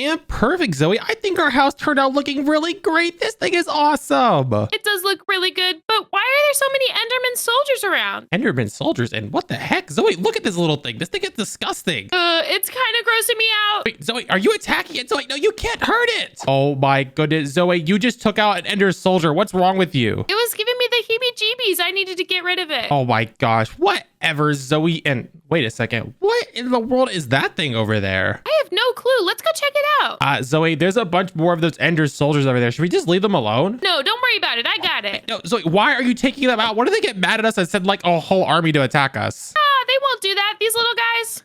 And perfect, Zoe. I think our house turned out looking really great. This thing is awesome. It does look really good, but why are there so many Enderman soldiers around? Enderman soldiers? And what the heck? Zoe, look at this little thing. This thing is disgusting. It's kind of grossing me out. Wait, Zoe, are you attacking it? Zoe, no, you can't hurt it. Oh my goodness, Zoe, you just took out an Ender soldier. What's wrong with you? It was giving me the heebie-jeebies. I needed to get rid of it. Oh my gosh, whatever, Zoe. And wait a second, what in the world is that thing over there? I have no clue. Let's go check it out. Zoe, there's a bunch more of those Ender soldiers over there. Should we just leave them alone? No, don't worry about it. I got it. No, Zoe, why are you taking them out? What do they get mad at us and send like a whole army to attack us? They won't do that, these little guys.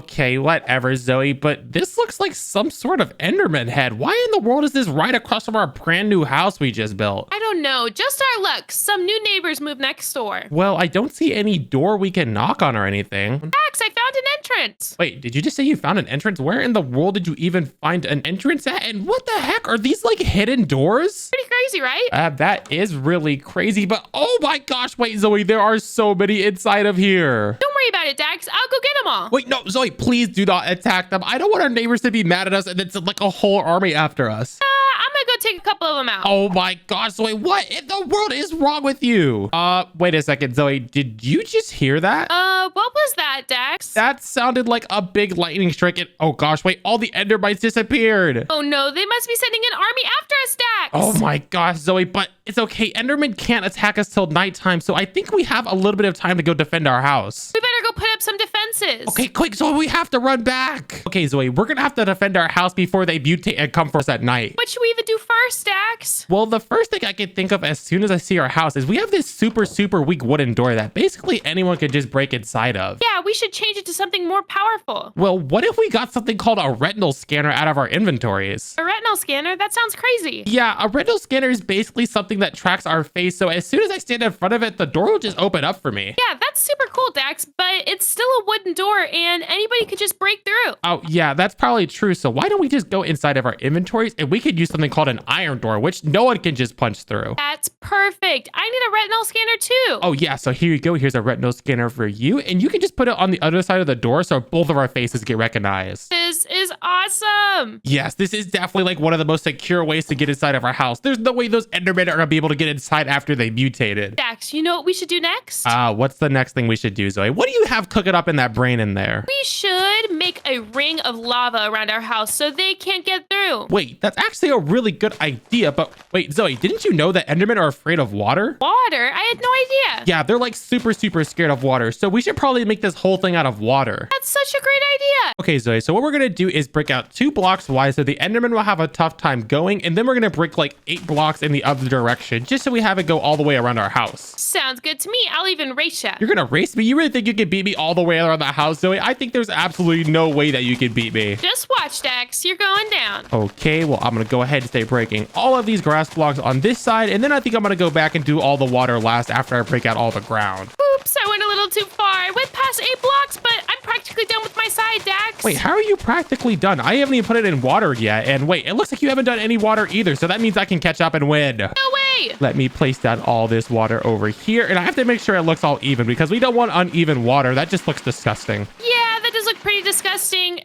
Okay, whatever, Zoe, but this looks like some sort of Enderman head. Why in the world is this right across from our brand new house we just built? I don't know. Just our luck. Some new neighbors moved next door. Well, I don't see any door we can knock on or anything. Daxx, I found an entrance. Wait, did you just say you found an entrance? Where in the world did you even find an entrance at? And what the heck? Are these like hidden doors? Pretty crazy, right? That is really crazy, but oh my gosh, wait, Zoe, there are so many inside of here. Don't worry about it, Daxx. I'll go get them all. Wait, no, Zoe, please do not attack them. I don't want our neighbors to be mad at us and then send like a whole army after us. I'm gonna go take a couple of them out. Oh my gosh, Zoe, what in the world is wrong with you? Wait a second, Zoe, did you just hear that? What was that, Daxx? That sounded like a big lightning strike. And oh gosh, wait, all the Endermites disappeared. Oh no, they must be sending an army after us, Daxx. Oh my gosh, Zoe, but it's okay. Enderman can't attack us till nighttime, so I think we have a little bit of time to go defend our house. We better go put up some defenses. Okay, quick, Zoe, we have to run back. Okay, Zoe, we're gonna have to defend our house before they mutate and come for us at night. What should we even do first, Daxx? Well, the first thing I can think of as soon as I see our house is we have this super weak wooden door that basically anyone can just break inside of. Yeah, we should change it to something more powerful. Well, what if we got something called a retinal scanner out of our inventories? A retinal scanner? That sounds crazy. Yeah, a retinal scanner is basically something that tracks our face, so as soon as I stand in front of it, the door will just open up for me. Yeah, that's super cool, Daxx, but it's still a wooden door and anybody could just break through. Oh, yeah, that's probably true. So why don't we just go inside of our inventories and we could use something called an iron door, which no one can just punch through. That's perfect. I need a retinal scanner too. Oh, yeah, so here you go. Here's a retinal scanner for you, and you can just put it on the other side of the door so both of our faces get recognized. This is awesome. Yes, this is definitely like one of the most secure ways to get inside of our house. There's no way those Endermen are gonna be able to get inside after they mutated. Daxx, you know what we should do next? What's the next thing we should do, Zoe? What do you have cooking up in that brain in there? We should make a ring of lava around our house so they can't get through. Wait, that's actually a really good idea, but wait, Zoe, didn't you know that Endermen are afraid of water? Water? I had no idea. Yeah, they're like super scared of water, so we should probably make this whole thing out of water. That's such a great idea. Okay, Zoe, so what we're gonna do is break out 2 blocks wide so the Enderman will have a tough time going, and then we're gonna break like 8 blocks in the other direction, just so we have it go all the way around our house. Sounds good to me. I'll even race ya. You're gonna race me? You really think you can beat me all the way around the house, Zoe? I think there's absolutely no way that you can beat me. Just watch, Daxx. You're going down. Okay, well, I'm gonna go ahead and stay breaking all of these grass blocks on this side, and then I think I'm gonna go back and do all the water last after I break out all the ground. Oops, I went a little too far. I went past 8 blocks, but I'm practically done with my side, Daxx. Wait, how are you practically done? I haven't even put it in water yet, and wait, it looks like you haven't done any water either, so that means I can catch up and win. No way. Let me place down all this water over here, and I have to make sure it looks all even because we don't want uneven water. That just looks disgusting. Yeah, that does look pretty disgusting.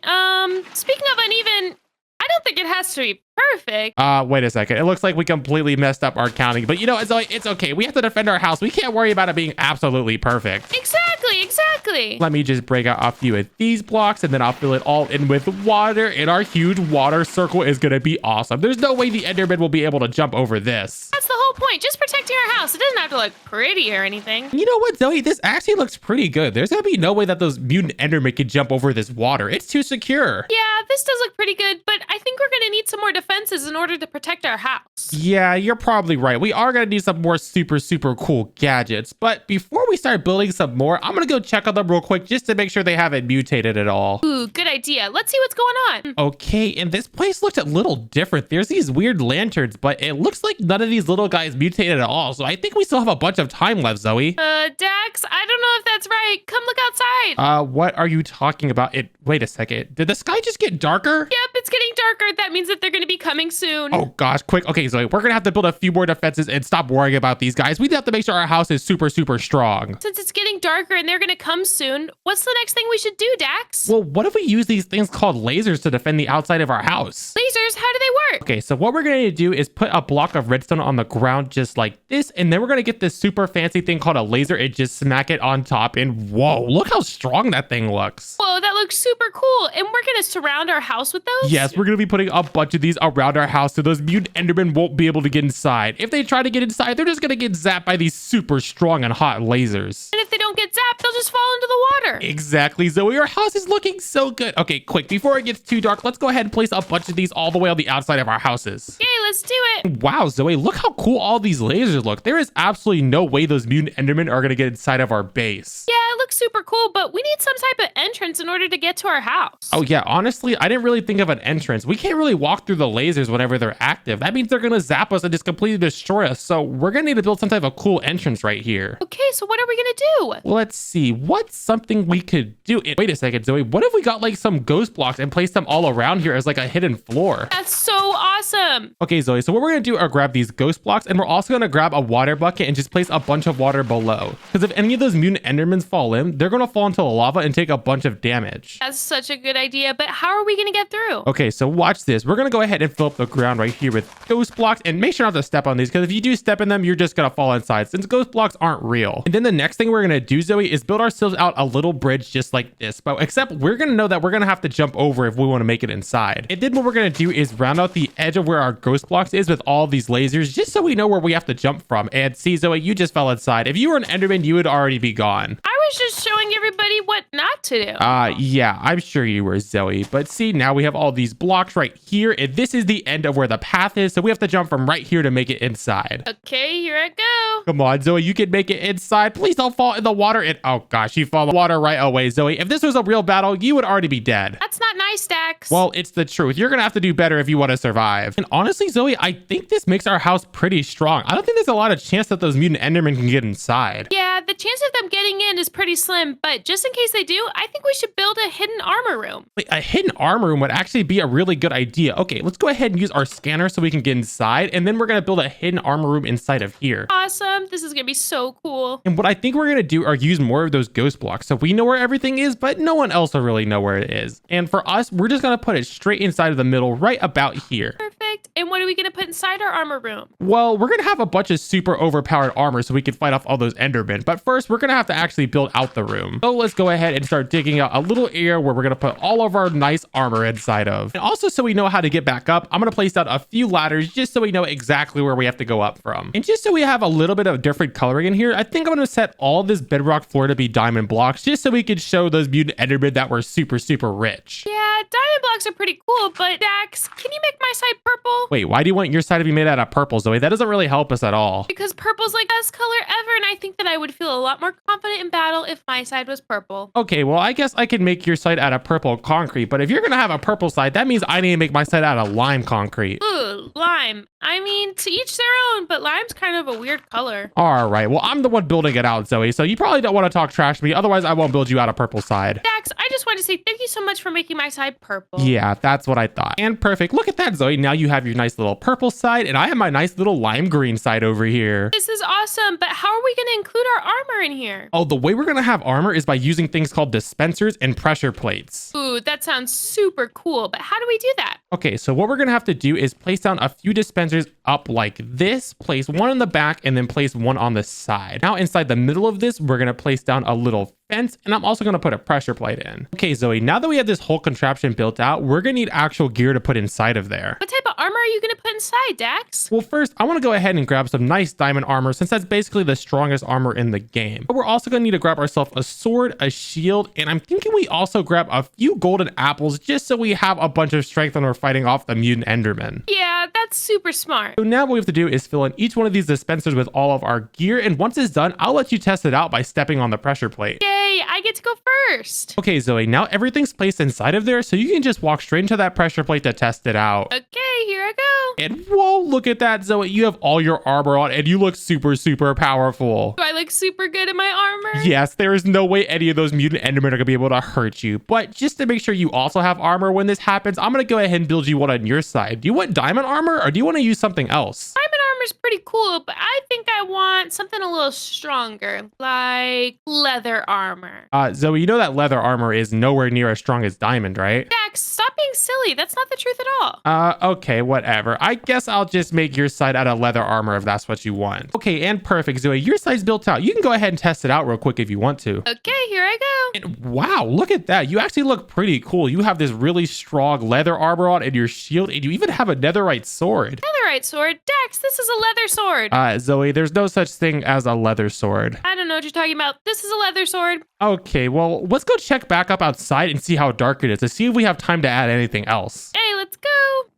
Speaking of uneven, I don't think it has to be perfect. Wait a second. It looks like we completely messed up our counting, but you know, it's okay. We have to defend our house. We can't worry about it being absolutely perfect. Exactly. Let me just break out a few of these blocks, and then I'll fill it all in with water, and our huge water circle is gonna be awesome. There's no way the Enderman will be able to jump over this. That's the whole point. Just protecting our house. It doesn't have to look pretty or anything. You know what, Zoe? This actually looks pretty good. There's gonna be no way that those mutant Endermen can jump over this water. It's too secure. Yeah, this does look pretty good, but I think we're gonna need some more defenses in order to protect our house. Yeah, you're probably right. We are gonna need some more super cool gadgets. But before we start building some more, I'm gonna go check on them real quick just to make sure they haven't mutated at all. Ooh, good idea. Let's see what's going on. Okay, and this place looks a little different. There's these weird lanterns, but it looks like none of these little guys mutated at all. all. So I think we still have a bunch of time left, Zoe. Dax, I don't know if that's right. Come look outside. What are you talking about? Wait a second. Did the sky just get darker? Yep, it's getting darker. That means that they're going to be coming soon. Oh gosh, quick. Okay, Zoe, we're gonna have to build a few more defenses and stop worrying about these guys. We have to make sure our house is super, super strong. Since it's getting darker and they're going to come soon, what's the next thing we should do, Dax? Well, what if we use these things called lasers to defend the outside of our house? Lasers, how do they work? Okay, so what we're going to do is put a block of redstone on the ground just like this, and then we're going to get this super fancy thing called a laser and just smack it on top, and whoa, look how strong that thing looks. Whoa, that looks super cool. And we're going to surround our house with those? Yes, we're going to be putting a bunch of these around our house so those mutant endermen won't be able to get inside. If they try to get inside, they're just going to get zapped by these super strong and hot lasers. And if they don't get zapped, they'll just fall into the water. Exactly, Zoe. Our house is looking so good. Okay, quick, before it gets too dark, let's go ahead and place a bunch of these all the way on the outside of our houses. Yay, let's do it. Wow, Zoe, look how cool all these lasers look. There is absolutely no way those mutant endermen are going to get inside of our base. Yeah, it looks super cool, but we need some type of entrance in order to get to our house. Oh yeah, honestly, I didn't really think of an entrance. We can't really walk through the lasers whenever they're active. That means they're going to zap us and just completely destroy us. So we're going to need to build some type of cool entrance right here. Okay, so what are we going to do? Let's see. What's something we could do? Wait a second, Zoe. What if we got like some ghost blocks and placed them all around here as like a hidden floor? That's so awesome. Okay, Zoe, so what we're going to do are grab these ghost blocks, and we're also going to grab a water bucket and just place a bunch of water below. Because if any of those mutant endermans fall in, they're going to fall into the lava and take a bunch of damage. That's such a good idea, but how are we going to get through? Okay, so watch this. We're going to go ahead and fill up the ground right here with ghost blocks, and make sure not to step on these, because if you do step in them, you're just going to fall inside since ghost blocks aren't real. And then the next thing we're going to do, Zoe, is build ourselves out a little bridge just like this, but except we're going to know that we're going to have to jump over if we want to make it inside. And then what we're going to do is round out the edge of where our ghost blocks is with all these lasers, just so we know where we have to jump from. And see, Zoe, you just fell inside. If you were an enderman, you would already be gone. I was just showing everybody what not to do. Yeah, I'm sure you were, Zoe. But see, now we have all these blocks right here, and this is the end of where the path is, so we have to jump from right here to make it inside. Okay, here I go. Come on, Zoe, you can make it inside. Please don't fall in the water. And oh gosh, you fall in the water right away, Zoe. If this was a real battle, you would already be dead. That's not nice, Dax. Well, it's the truth. You're gonna have to do better if you want to survive. And honestly, Zoe, I think this makes our house pretty strong. I don't think there's a lot of chance that those mutant endermen can get inside. Yeah, the chance of them getting in is pretty slim, but just in case they do, I think we should build a hidden armor room. Wait, a hidden armor room would actually be a really good idea. Okay, let's go ahead and use our scanner so we can get inside, and then we're gonna build a hidden armor room inside of here. Awesome. This is gonna be so cool. And what I think we're gonna do are use more of those ghost blocks so we know where everything is, but no one else will really know where it is. And for us, we're just gonna put it straight inside of the middle, right about here. Perfect. And what are we gonna put inside our armor room? Well, we're gonna have a bunch of super overpowered armor so we can fight off all those endermen. But first, we're gonna have to actually build out the room. So let's go ahead and start digging out a little area where we're gonna put all of our nice armor inside of. And also, so we know how to get back up, I'm gonna place down a few ladders just so we know exactly where we have to go up from. And just so we have a little bit of different coloring in here, I think I'm gonna set all this bedrock floor to be diamond blocks just so we can show those mutant endermen that we're super, super rich. Yeah, diamond blocks are pretty cool, but Dax, can you make my side purple? Wait, why do you want your side to be made out of purple, Zoe? That doesn't really help us at all. Because purple's like best color ever, and I think that I would feel a lot more confident in battle if my side was purple. Okay, well, I guess I can make your side out of purple concrete, but if you're gonna have a purple side, that means I need to make my side out of lime concrete. Ooh, lime. I mean, to each their own, but lime's kind of a weird color. All right, well, I'm the one building it out, Zoe, so you probably don't want to talk trash to me, otherwise I won't build you out a purple side. Dax, I just want to say thank you so much for making my side purple. Yeah, that's what I thought. And perfect. Look at that, Zoe. Now you have your nice little purple side, and I have my nice little lime green side over here. This is awesome, but how are we going to include our armor in here? Oh, the way we're gonna have armor is by using things called dispensers and pressure plates. Ooh, that sounds super cool, but how do we do that? Okay, so what we're gonna have to do is place down a few dispensers up like this, place one in the back, and then place one on the side. Now inside the middle of this, we're gonna place down a little fence, and I'm also gonna put a pressure plate in. Okay, Zoe, now that we have this whole contraption built out, we're gonna need actual gear to put inside of there. What type of armor are you going to put inside, Dax? Well, first, I want to go ahead and grab some nice diamond armor since that's basically the strongest armor in the game. But we're also going to need to grab ourselves a sword, a shield, and I'm thinking we also grab a few golden apples just so we have a bunch of strength when we're fighting off the mutant enderman. Yeah, that's super smart. So now what we have to do is fill in each one of these dispensers with all of our gear, and once it's done, I'll let you test it out by stepping on the pressure plate. Yay, I get to go first. Okay, Zoe, now everything's placed inside of there, so you can just walk straight into that pressure plate to test it out. Okay, here I go. And whoa, look at that, Zoe. You have all your armor on and you look super, super powerful. Do I look super good in my armor? Yes, there is no way any of those mutant endermen are going to be able to hurt you. But just to make sure you also have armor when this happens, I'm going to go ahead and build you one on your side. Do you want diamond armor or do you want to use something else? Diamond armor's pretty cool, but I think I want something a little stronger, like leather armor. Zoe, you know that leather armor is nowhere near as strong as diamond, right? Daxx, stop being silly. That's not the truth at all. Okay, whatever. I guess I'll just make your side out of leather armor if that's what you want. Okay, and perfect, Zoe. Your side's built out. You can go ahead and test it out real quick if you want to. Okay, here I go. And wow, look at that. You actually look pretty cool. You have this really strong leather armor on and your shield, and you even have a netherite sword. Netherite sword? Daxx, this is a leather sword. Zoe, there's no such thing as a leather sword. I don't know what you're talking about. This is a leather sword. Okay, well, let's go check back up outside and see how dark it is to see if we have time to add anything else. Hey, let's go.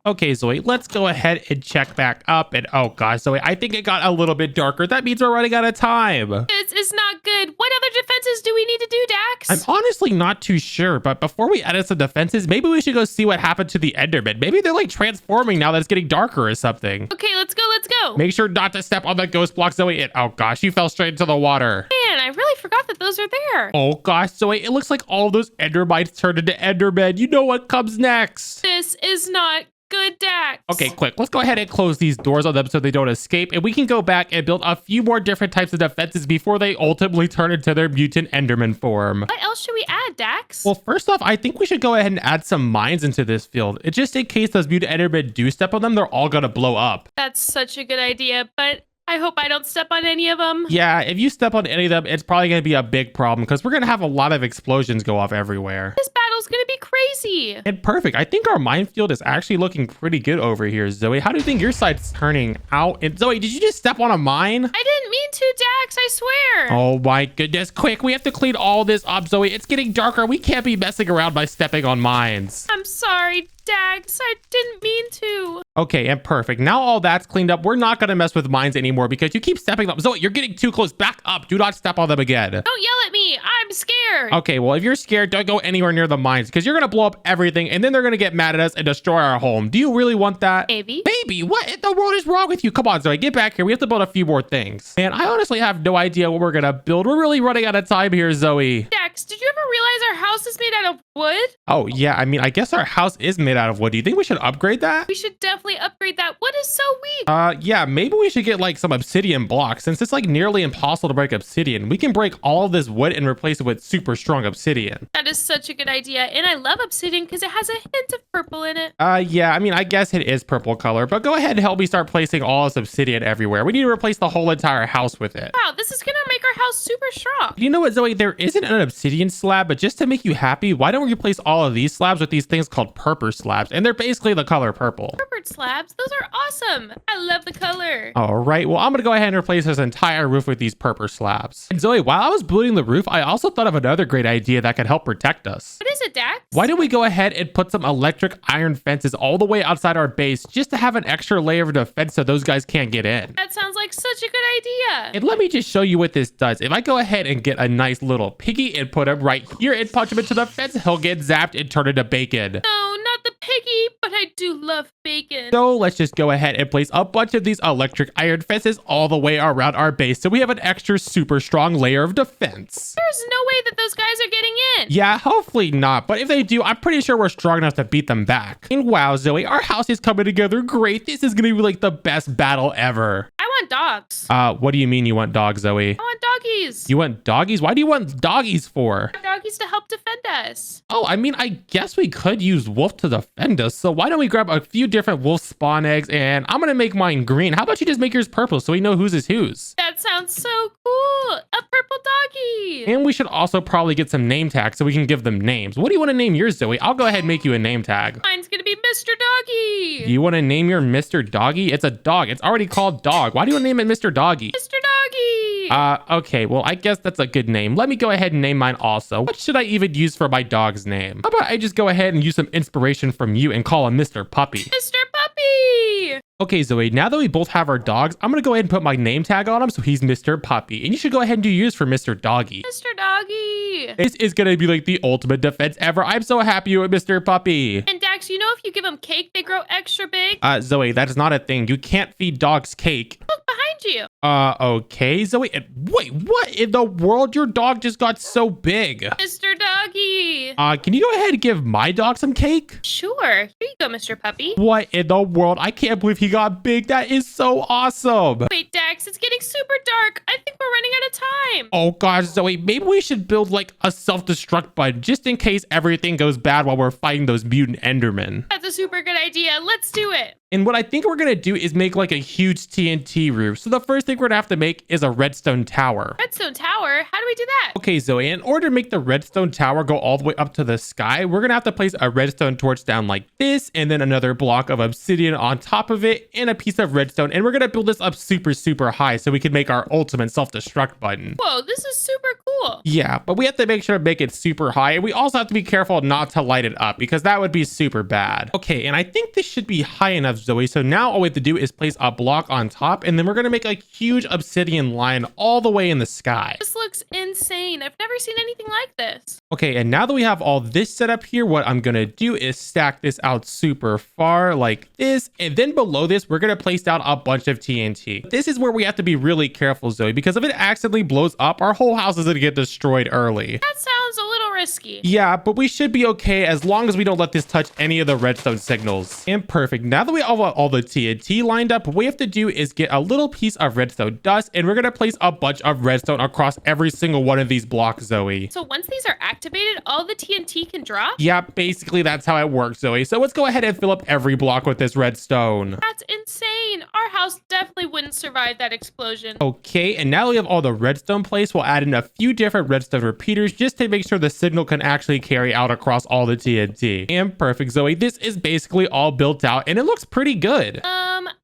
Okay, Zoe, let's go ahead and check back up. And oh gosh, Zoe, I think it got a little bit darker. That means we're running out of time. This is not good. What other defenses do we need to do, Daxx? I'm honestly not too sure, but before we edit some defenses, maybe we should go see what happened to the Enderman. Maybe they're like transforming now that it's getting darker or something. Okay, let's go, let's go. Make sure not to step on the ghost block, Zoe. And oh gosh, you fell straight into the water. Man, I really forgot that those are there. Oh gosh, Zoe, it looks like all of those Endermites turned into Endermen. You know what comes next. This is not good, Daxx. Okay, quick. Let's go ahead and close these doors on them so they don't escape. And we can go back and build a few more different types of defenses before they ultimately turn into their mutant Enderman form. What else should we add, Daxx? Well, first off, I think we should go ahead and add some mines into this field. It's just in case those mutant Endermen do step on them, they're all going to blow up. That's such a good idea, but I hope I don't step on any of them. Yeah, if you step on any of them, it's probably going to be a big problem because we're going to have a lot of explosions go off everywhere. This battle's going to be crazy. And perfect. I think our minefield is actually looking pretty good over here, Zoe. How do you think your side's turning out? And Zoe, did you just step on a mine? I didn't mean to, Daxx, I swear. Oh my goodness. Quick, we have to clean all this up, Zoe. It's getting darker. We can't be messing around by stepping on mines. I'm sorry, Daxx. I didn't mean to. Okay, and perfect. Now all that's cleaned up. We're not going to mess with mines anymore because you keep stepping up. Zoe, you're getting too close. Back up. Do not step on them again. Don't yell at me. I'm scared. Okay, well, if you're scared, don't go anywhere near the mines because you're going to blow up everything and then they're going to get mad at us and destroy our home. Do you really want that? Maybe. Maybe? What in the world is wrong with you? Come on, Zoe, get back here. We have to build a few more things. And I honestly have no idea what we're going to build. We're really running out of time here, Zoe. Daxx, did you ever realize our house is made out of wood? Oh, yeah. I mean, I guess our house is made out of wood. Do you think we should upgrade that? We should definitely upgrade that. Wood is so weak. Yeah, maybe we should get like some obsidian blocks. Since it's like nearly impossible to break obsidian, we can break all of this wood and replace it with super strong obsidian. That is such a good idea. And I love obsidian because it has a hint of purple in it. Yeah, I mean, I guess it is purple color, but go ahead and help me start placing all this obsidian everywhere. We need to replace the whole entire house with it. Wow, this is going to make our house super strong. You know what, Zoe? There isn't an obsidian slab, but just to make you happy, why don't we replace all of these slabs with these things called purple slabs? And they're basically the color purple. Purple slabs? Those are awesome. I love the color. All right, well, I'm going to go ahead and replace this entire roof with these purple slabs. And Zoe, while I was building the roof, I also thought of another great idea that could help protect us. What is it, Daxx? Why don't we go ahead and put some electric iron fences all the way outside our base just to have an extra layer of defense so those guys can't get in? That sounds like such a good idea. And let me just show you what this does. If I go ahead and get a nice little piggy and put him right here and punch him into the fence, he'll get zapped and turn into bacon. No, not the piggy, but I do love bacon. So let's just go ahead and place a bunch of these electric iron fences all the way around our base so we have an extra super strong layer of defense. There's no way that those guys are getting in. Yeah, hopefully not. But if they do, I'm pretty sure we're strong enough to beat them back. And wow, Zoe, our house is coming together great. This is going to be like the best battle ever. I want dogs. What do you mean you want dogs, Zoe? I want doggies. You want doggies? Why do you want doggies for? I want doggies to help defend us. Oh, I mean, I guess we could use wolf to defend us. So why don't we grab a few different wolf spawn eggs and I'm going to make mine green. How about you just make yours purple so we know whose is whose? That sounds so cool. A purple doggy. And we should also probably get some name tags so we can give them names. What do you want to name yours, Zoe? I'll go ahead and make you a name tag. Mine's going to be Mr. Doggy. You want to name your Mr. Doggy? It's a dog. It's already called Dog. Why do you want to name it Mr. Doggy? Mr. Doggy. Okay. Well, I guess that's a good name. Let me go ahead and name mine also. What should I even use for my dog's name? How about I just go ahead and use some inspiration from you and call him Mr. Puppy? Mr. Puppy. Okay, Zoe, now that we both have our dogs, I'm going to go ahead and put my name tag on him so he's Mr. Puppy. And you should go ahead and do yours for Mr. Doggy. Mr. Doggy. This is going to be like the ultimate defense ever. I'm so happy with Mr. Puppy. And Daxx, Daxx, you know if you give them cake, they grow extra big? Zoe, that is not a thing. You can't feed dogs cake. Look behind you. Okay, Zoe. Wait, what in the world? Your dog just got so big. Mr. Doggy. Can you go ahead and give my dog some cake? Sure. Here you go, Mr. Puppy. What in the world? I can't believe he got big. That is so awesome. Wait, Daxx, it's getting super dark. I think we're running out of time. Oh gosh, Zoe, maybe we should build like a self-destruct button just in case everything goes bad while we're fighting those mutant Endermen. That's a super good idea. Let's do it. And what I think we're going to do is make like a huge TNT roof. So the first thing we're going to have to make is a redstone tower. Redstone tower? How do we do that? Okay, Zoe, in order to make the redstone tower go all the way up to the sky, we're going to have to place a redstone torch down like this, and then another block of obsidian on top of it, and a piece of redstone. And we're going to build this up super, super high so we can make our ultimate self-destruct button. Whoa, this is super cool. Yeah, but we have to make sure to make it super high. And we also have to be careful not to light it up because that would be super bad. Okay, and I think this should be high enough, Zoe. So now all we have to do is place a block on top, and then we're going to make a huge obsidian line all the way in the sky. This looks insane. I've never seen anything like this. Okay, and now that we have all this set up here, what I'm going to do is stack this out super far like this. And then below this, we're going to place down a bunch of TNT. This is where we have to be really careful, Zoe, because if it accidentally blows up, our whole house is going to get destroyed early. That sounds a little risky. Yeah, but we should be okay as long as we don't let this touch any of the redstone signals. And perfect. Now that we have all the TNT lined up, what we have to do is get a little piece of redstone dust, and we're going to place a bunch of redstone across every single one of these blocks, Zoe. So once these are activated, all the TNT can drop? Yeah, basically that's how it works, Zoe. So let's go ahead and fill up every block with this redstone. That's insane. Our house definitely wouldn't survive that explosion. Okay, and now we have all the redstone placed. We'll add in a few different redstone repeaters just to make sure the signal can actually carry out across all the TNT. And perfect, Zoe. This is basically all built out, and it looks pretty good.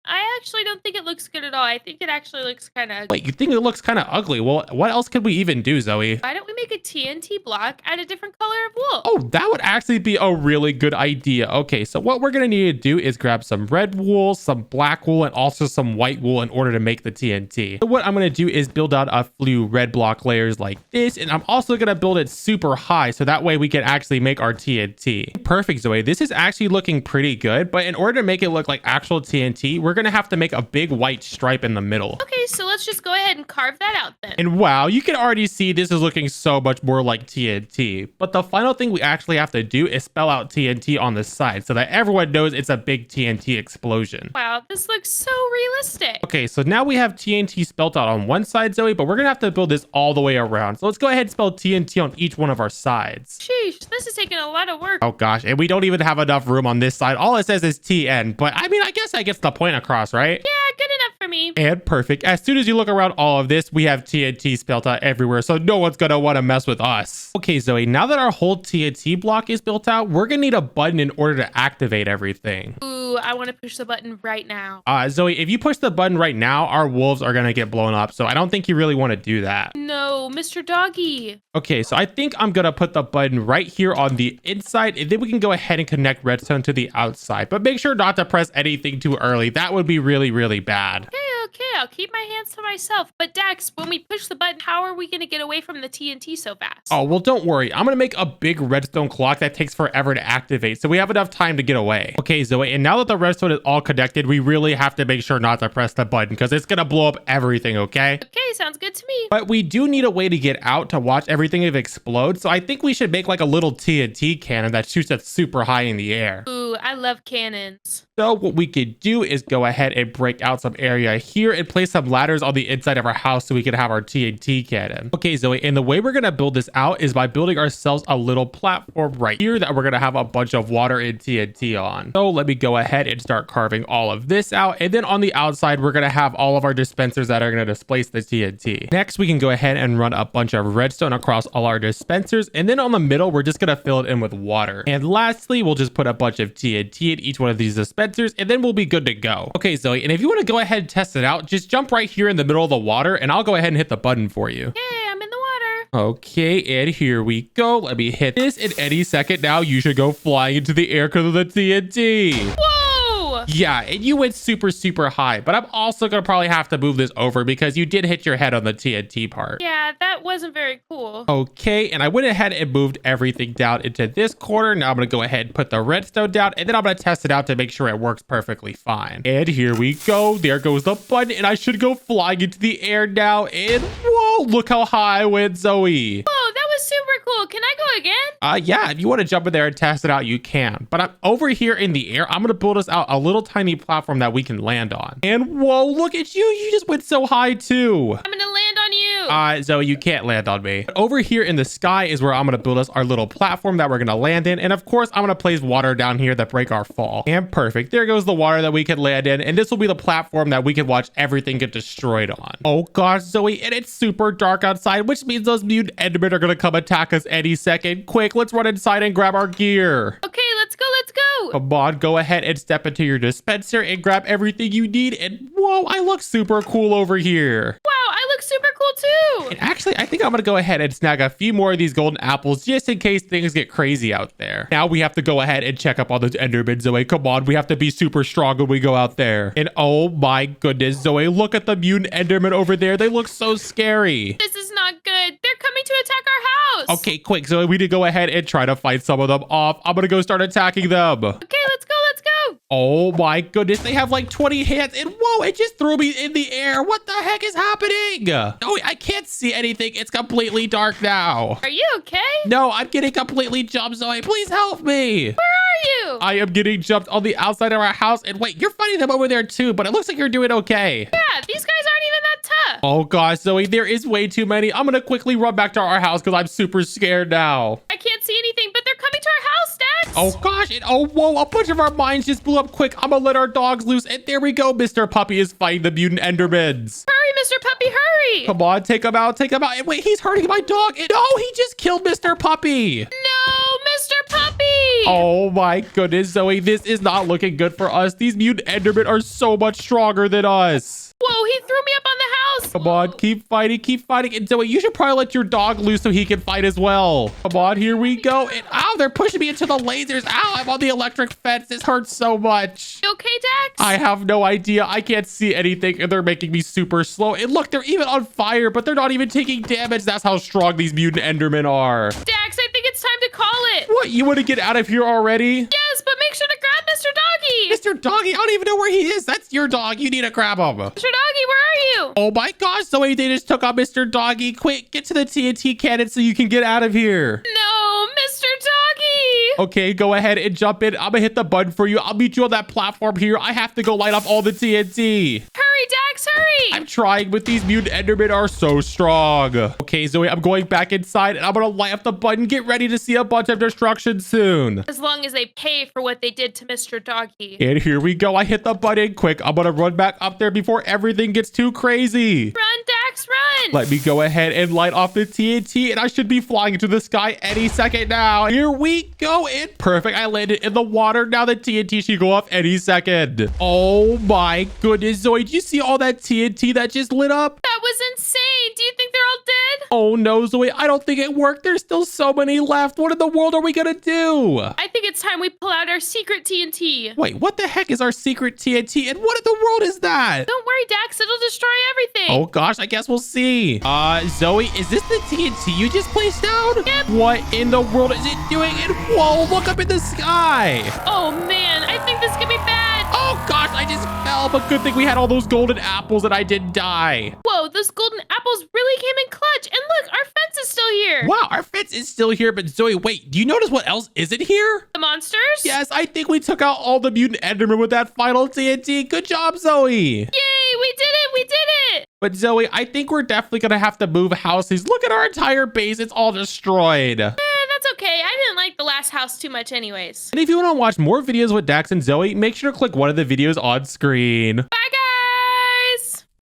I actually don't think it looks good at all. I think it actually looks kind of ugly. Wait, you think it looks kind of ugly? Well, what else could we even do, Zoe? Why don't we make a TNT block and a different color of wool? Oh, that would actually be a really good idea. Okay, so what we're going to need to do is grab some red wool, some black wool, and also some white wool in order to make the TNT. So what I'm going to do is build out a few red block layers like this, and I'm also going to build it super high so that way we can actually make our TNT. Perfect, Zoe. This is actually looking pretty good, but in order to make it look like actual TNT, we're going to have to make a big white stripe in the middle. Okay, so let's just go ahead and carve that out then. And wow, you can already see this is looking so much more like TNT. But the final thing we actually have to do is spell out TNT on the side so that everyone knows it's a big TNT explosion. Wow, this looks so realistic. Okay, so now we have TNT spelled out on one side, Zoe, but we're gonna have to build this all the way around. So let's go ahead and spell TNT on each one of our sides. Sheesh, this is taking a lot of work. Oh gosh, and we don't even have enough room on this side. All it says is TN, but I mean, I guess that gets the point across, right? Yeah, good enough for me. And perfect. As soon as you look around all of this, we have TNT spelled out everywhere, so no one's gonna want to mess with us. Okay, Zoe, now that our whole TNT block is built out, we're gonna need a button in order to activate everything. Ooh, I want to push the button right now. Zoe, if you push the button right now, our wolves are gonna get blown up, so I don't think you really want to do that. No, Mr. Doggy. Okay, so I think I'm gonna put the button right here on the inside, and then we can go ahead and connect redstone to the outside. But make sure not to press anything too early. That would be really, really bad. Okay, I'll keep my hands to myself. But Daxx, when we push the button, how are we going to get away from the TNT so fast? Oh, well, don't worry. I'm going to make a big redstone clock that takes forever to activate, so we have enough time to get away. Okay, Zoe, and now that the redstone is all connected, we really have to make sure not to press the button because it's going to blow up everything, okay? Okay, sounds good to me. But we do need a way to get out to watch everything explode, so I think we should make like a little TNT cannon that shoots us super high in the air. Ooh, I love cannons. So what we could do is go ahead and break out some area here and place some ladders on the inside of our house so we can have our TNT cannon. Okay, Zoe, and the way we're going to build this out is by building ourselves a little platform right here that we're going to have a bunch of water and TNT on. So let me go ahead and start carving all of this out. And then on the outside, we're going to have all of our dispensers that are going to displace the TNT. Next, we can go ahead and run a bunch of redstone across all our dispensers. And then on the middle, we're just going to fill it in with water. And lastly, we'll just put a bunch of TNT in each one of these dispensers, and then we'll be good to go. Okay, Zoe, and if you want to go ahead and test it out, just jump right here in the middle of the water, and I'll go ahead and hit the button for you. Yay, I'm in the water. Okay, and here we go. Let me hit this, and any second now, you should go flying into the air because of the TNT. Whoa! Yeah, and you went super, super high, but I'm also gonna probably have to move this over because you did hit your head on the TNT part. Yeah, that wasn't very cool. Okay, and I went ahead and moved everything down into this corner. Now I'm gonna go ahead and put the redstone down, and then I'm gonna test it out to make sure it works perfectly fine. And here we go. There goes the button, and I should go flying into the air now. And whoa, look how high I went, Zoe. Whoa, that was super cool. Can I go again? Yeah, if you want to jump in there and test it out, you can. But I'm over here in the air. I'm gonna build us out a little tiny platform that we can land on. And whoa, look at you. You just went so high too. I'm gonna land on you. Zoe, you can't land on me. Over here in the sky is where I'm gonna build us our little platform that we're gonna land in. And of course, I'm gonna place water down here that break our fall. And perfect. There goes the water that we could land in. And this will be the platform that we can watch everything get destroyed on. Oh gosh, Zoe, and it's super dark outside, which means those mutant Endermen are gonna come attack us any second. Quick, let's run inside and grab our gear. Okay, let's go, let's go. Come on, go ahead and step into your dispenser and grab everything you need. And whoa, I look super cool over here. Wow, I look super cool too. And actually, I think I'm gonna go ahead and snag a few more of these golden apples just in case things get crazy out there. Now we have to go ahead and check up on those Endermen, Zoe. Come on, we have to be super strong when we go out there. And oh my goodness, Zoe, look at the mutant Endermen over there. They look so scary. This is not good. They're coming to attack our house. Okay, quick, Zoe, we need to go ahead and try to fight some of them off. I'm gonna go start attacking them. Okay, let's go, let's go. Oh my goodness, they have like 20 hands, and whoa, it just threw me in the air. What the heck is happening? Oh, I can't see anything. It's completely dark now. Are you okay? No, I'm getting completely jumped, Zoe. Please help me. Where are you? I am getting jumped on the outside of our house. And wait, you're fighting them over there too, but it looks like you're doing okay. Yeah, these guys aren't even that tough. Oh gosh, Zoe, there is way too many. I'm gonna quickly run back to our house because I'm super scared now. I can't see anything, but they're coming to our house, Daxx. Oh gosh, and oh whoa, a bunch of our mines just blew up quick. I'm gonna let our dogs loose, and there we go. Mr. Puppy is fighting the mutant Endermans. Hurry, Mr. Puppy, hurry. Come on, take him out, take him out. And wait, he's hurting my dog. And oh, he just killed Mr. Puppy. No, Mr. Puppy. Oh my goodness, Zoe, this is not looking good for us. These mutant Endermen are so much stronger than us. Whoa, he threw me up on the house. Come on, keep fighting, keep fighting. And Zoe, you should probably let your dog loose so he can fight as well. Come on, here we go. And ow, they're pushing me into the lasers. Ow, I'm on the electric fence. This hurts so much. You okay, Daxx? I have no idea. I can't see anything, and they're making me super slow. And look, they're even on fire, but they're not even taking damage. That's how strong these mutant Endermen are. Daxx, I think it's time to call it. What, you want to get out of here already? Yes, but make sure to grab Mr. Doggy. Mr. Doggy, I don't even know where he is. That's your dog. You need to grab him. Mr. Doggy, where are you? Oh my gosh, Zoe, they just took out Mr. Doggy. Quick, get to the TNT cannon so you can get out of here. No, Mr. Doggy. Okay, go ahead and jump in. I'm gonna hit the button for you. I'll meet you on that platform here. I have to go light up all the TNT. Hurry, Daxx, hurry. I'm trying, but these mutant Endermen are so strong. Okay, Zoe, I'm going back inside, and I'm gonna light up the button. Get ready to see a bunch of destruction soon. As long as they pay for what they did to Mr. Doggy. And here we go. I hit the button. Quick, I'm gonna run back up there before everything gets too crazy. Run, Daxx, run. Let me go ahead and light off the TNT, and I should be flying into the sky any second now. Here we go. And perfect. I landed in the water. Now the TNT should go off any second. Oh my goodness, Zoe. Did you see all that TNT that just lit up? That was insane. Do you think they're all dead? Oh no, Zoe. I don't think it worked. There's still so many left. What in the world are we gonna do? I think it's time we pull out our secret TNT. Wait, what the heck is our secret TNT? And what in the world is that? Don't worry, Daxx. It'll destroy everything. Oh gosh, I guess we'll see. Zoe, is this the TNT you just placed down? Yep. What in the world is it doing? And whoa, look up in the sky. Oh man, I think this could be bad. Oh gosh, I just fell, but good thing we had all those golden apples and I didn't die. Whoa, those golden apples really came in clutch. And look, our fence is still here. Wow, our fence is still here, but Zoe, wait, do you notice what else isn't here? The monsters? Yes, I think we took out all the mutant Endermen with that final TNT. Good job, Zoe. Yay, we did it, we did it. But Zoe, I think we're definitely gonna have to move houses. Look at our entire base, it's all destroyed. That's okay. I didn't like the last house too much anyways. And if you want to watch more videos with Daxx and Zoe, make sure to click one of the videos on screen. Bye, guys.